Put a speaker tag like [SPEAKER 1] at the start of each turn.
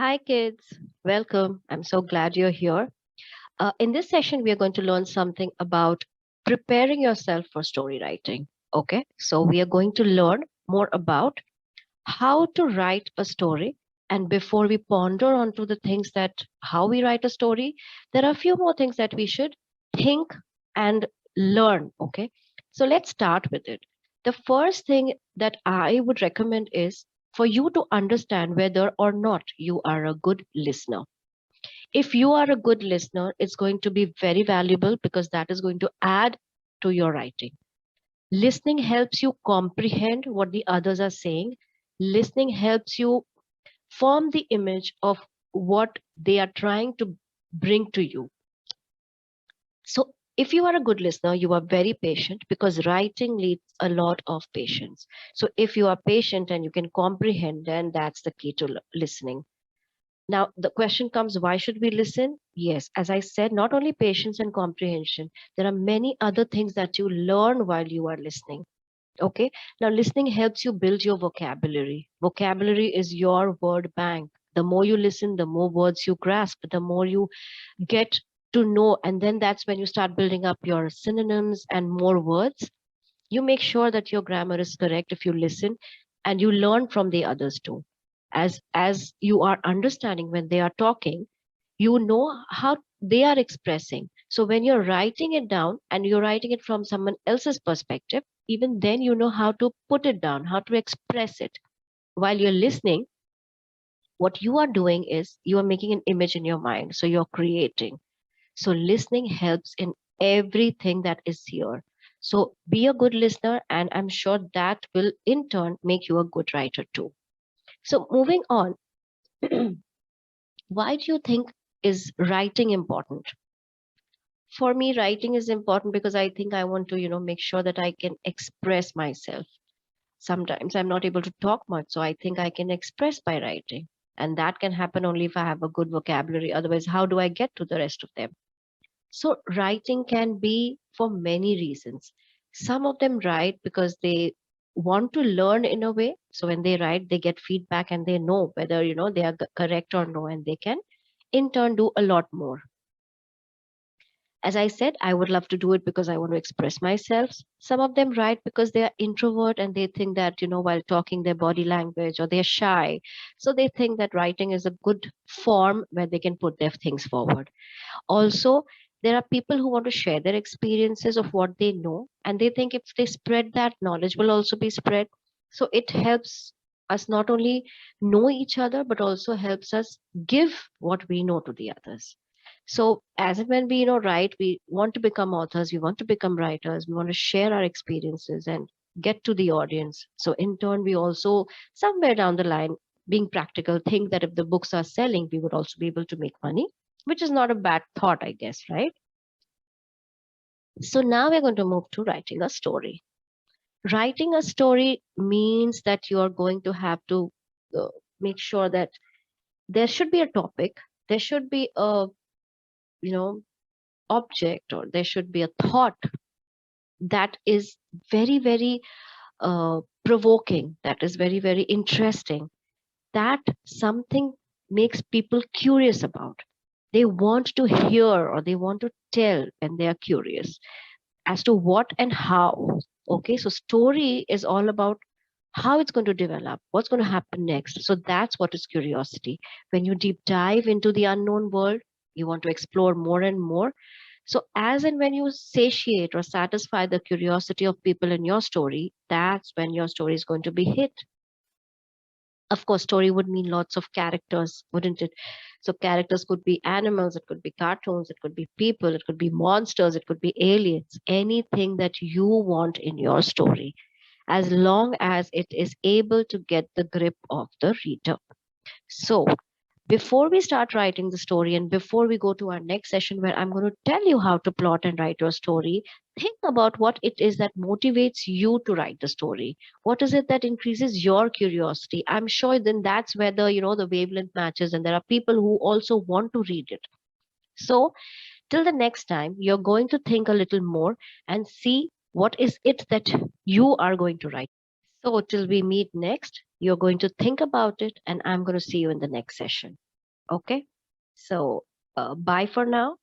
[SPEAKER 1] Hi, kids. Welcome. I'm so glad you're here. In this session, we are going to learn something about preparing yourself for story writing. Okay, so we are going to learn more about how to write a story. And before we ponder onto the things that how we write a story, there are a few more things that we should think and learn. Okay, so let's start with it. The first thing that I would recommend is for you to understand whether or not you are a good listener. If you are a good listener, it's going to be very valuable because that is going to add to your writing. Listening helps you comprehend what the others are saying. Listening helps you form the image of what they are trying to bring to you. So, if you are a good listener, you are very patient because writing needs a lot of patience. So, if you are patient and you can comprehend, then that's the key to listening. Now, the question comes, why should we listen? Yes, as I said, not only patience and comprehension, there are many other things that you learn while you are listening. Okay. Now, listening helps you build your vocabulary. Vocabulary is your word bank. The more you listen, the more words you grasp, the more you get to know. And then that's when you start building up your synonyms and more words. You make sure that your grammar is correct if you listen and you learn from the others too. As you are understanding when they are talking, you know how they are expressing. So when you're writing it down and you're writing it from someone else's perspective, even then you know how to put it down, how to express it. While you're listening, what you are doing is you are making an image in your mind. So you're creating. So listening helps in everything that is here. So be a good listener, and I'm sure that will in turn make you a good writer too. So moving on, why do you think is writing important? For me, writing is important because I think I want to, make sure that I can express myself. Sometimes I'm not able to talk much, so I think I can express by writing. And that can happen only if I have a good vocabulary. Otherwise, how do I get to the rest of them? So, writing can be for many reasons. Some of them write because they want to learn in a way. So, when they write, they get feedback and they know whether, they are correct or no, and they can in turn do a lot more. As I said, I would love to do it because I want to express myself. Some of them write because they are introvert and they think that, while talking their body language or they're shy. So they think that writing is a good form where they can put their things forward. Also, there are people who want to share their experiences of what they know, and they think if they spread that, knowledge will also be spread. So it helps us not only know each other, but also helps us give what we know to the others. So as and when we write, we want to become authors, we want to become writers, we want to share our experiences and get to the audience. So in turn, we also somewhere down the line, being practical, think that if the books are selling, we would also be able to make money, which is not a bad thought, I guess, right? So now we're going to move to writing a story. Writing a story means that you are going to have to uh, make sure that there should be a topic, there should be a, you know, object, or there should be a thought that is very, very provoking, that is very, very interesting, that something makes people curious about. They want to hear or they want to tell when they are curious as to what and how. Okay, so story is all about how it's going to develop, what's going to happen next. So that's what is curiosity. When you deep dive into the unknown world, you want to explore more and more. So, as and when you satiate or satisfy the curiosity of people in your story, that's when your story is going to be hit. Of course, story would mean lots of characters, wouldn't it? So characters could be animals, it could be cartoons, it could be people, it could be monsters, it could be aliens, anything that you want in your story, as long as it is able to get the grip of the reader. So before we start writing the story and before we go to our next session where I'm going to tell you how to plot and write your story, think about what it is that motivates you to write the story. What is it that increases your curiosity? I'm sure then that's where the wavelength matches, and there are people who also want to read it. So till the next time, you're going to think a little more and see what is it that you are going to write. So till we meet next, you're going to think about it, and I'm going to see you in the next session. Okay. So bye for now.